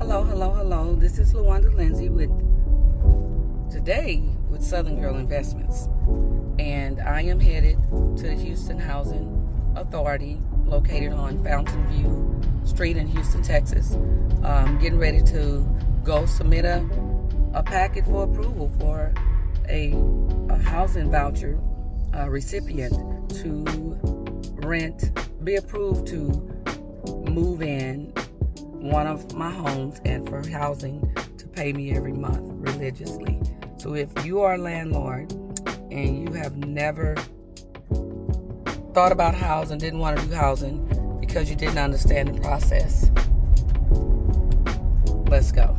Hello. This is LaWanda Lindsay with Southern Girl Investments. And I am headed to the Houston Housing Authority located on Fountain View Street in Houston, Texas. Getting ready to go submit a packet for approval for a housing voucher recipient to be approved to move in one of my homes and for housing to pay me every month religiously. So if you are a landlord and you have never thought about housing, didn't want to do housing because you didn't understand the process, let's go.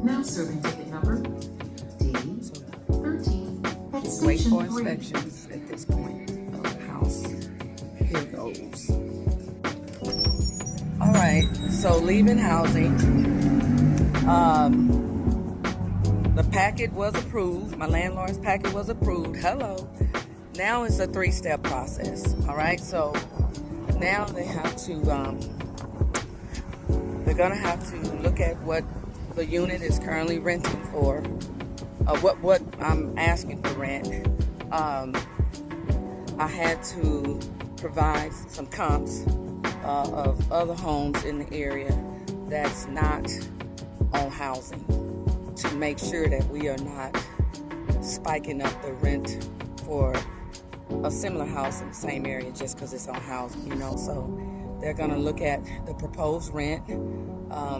Now serving ticket number D13 at Wait station for 3. inspections at this point of the house. Here goes. All right, so leaving housing. The packet was approved. My landlord's packet was approved. Hello. Now it's a 3-step process. All right, so now they have to. They're gonna have to look at what the unit is currently renting for, what I'm asking for rent. I had to provide some comps of other homes in the area that's not on housing to make sure that we are not spiking up the rent for a similar house in the same area just because it's on housing, So they're going to look at the proposed rent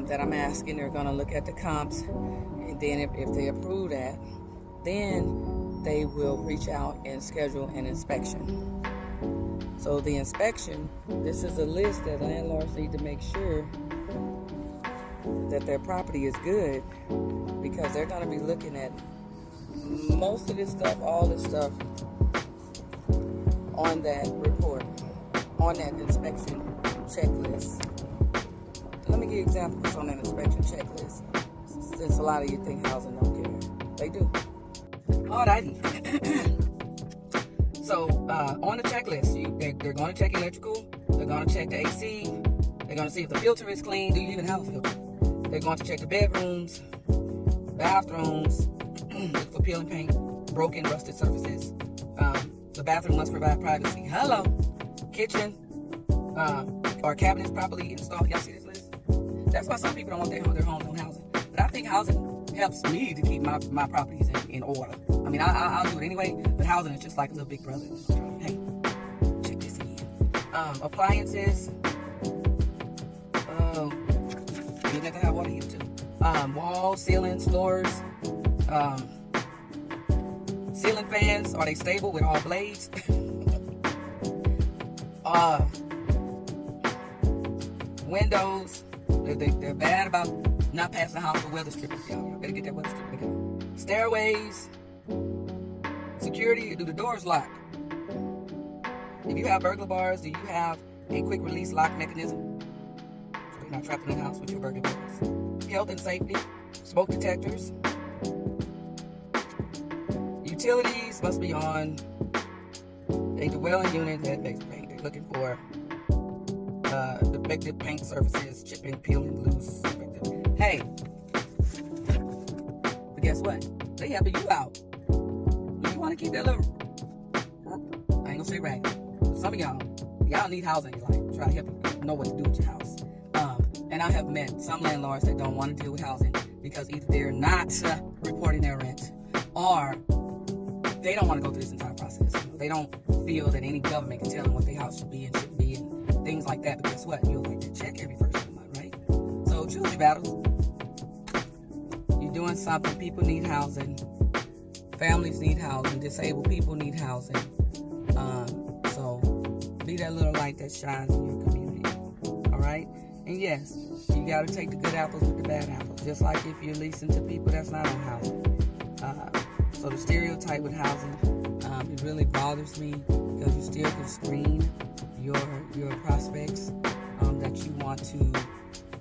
that I'm asking. They're going to look at the comps, and then if they approve that, then they will reach out and schedule an inspection. So the inspection, this is a list that landlords need to make sure that their property is good, because they're going to be looking at most of this stuff, all this stuff on that report, on that inspection checklist. Let me give you examples on that inspection checklist, since a lot of you think housing don't care. They do. Alrighty. So on the checklist, they're going to check electrical, they're going to check the AC, they're going to see if the filter is clean. Do you even have a filter? They're going to check the bedrooms, bathrooms, look for peel and paint, broken, rusted surfaces. The bathroom must provide privacy. Hello. Kitchen, are cabinets properly installed? Y'all see this list? That's why some people don't want their homes on housing. But I think housing helps me to keep my properties in order. I mean, I'll do it anyway, but housing is just like a little big brother. Hey, check this again. Appliances. You got to have water heater too. Walls, ceilings, floors. Ceiling fans, are they stable with all blades? Windows, they're bad about not passing the house for weather stripping. Y'all better get that weather stripping together. Stairways, security, do the doors lock? If you have burglar bars, do you have a quick release lock mechanism? So they're not trapped in the house with your burglaries. Health and safety, smoke detectors. Utilities must be on a dwelling unit that makes paint. They're looking for defective paint surfaces, chipping, peeling, loose. Hey, but guess what? They helping you out. You want to keep that little, I ain't gonna say raggedy. Some of y'all need housing. Like, try to help you know what to do with your house. And I have met some landlords that don't want to deal with housing because either they're not reporting their rent, or they don't want to go through this entire process. They don't feel that any government can tell them what their house should be and shouldn't be and things like that. But guess what? You'll get your check every first of the month, right? So choose your battles. You're doing something. People need housing. Families need housing. Disabled people need housing. So be that little light that shines in your community. All right? And yes, you got to take the good apples with the bad apples. Just like if you're leasing to people that's not on housing. So the stereotype with housing, it really bothers me because you still can screen your prospects that you want to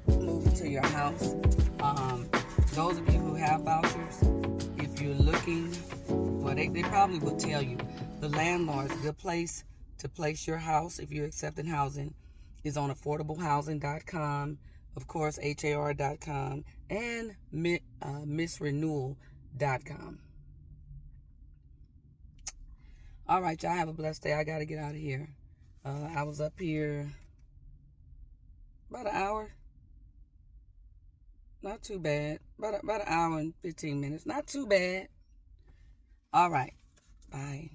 move into your house. Those of you who have vouchers, if you're looking, well, they probably will tell you the landlord's a good place to place your house if you're accepting housing is on affordablehousing.com, of course, HAR.com, and missrenewal.com. All right, y'all have a blessed day. I got to get out of here. I was up here about an hour. Not too bad. About an hour and 15 minutes. Not too bad. All right. Bye.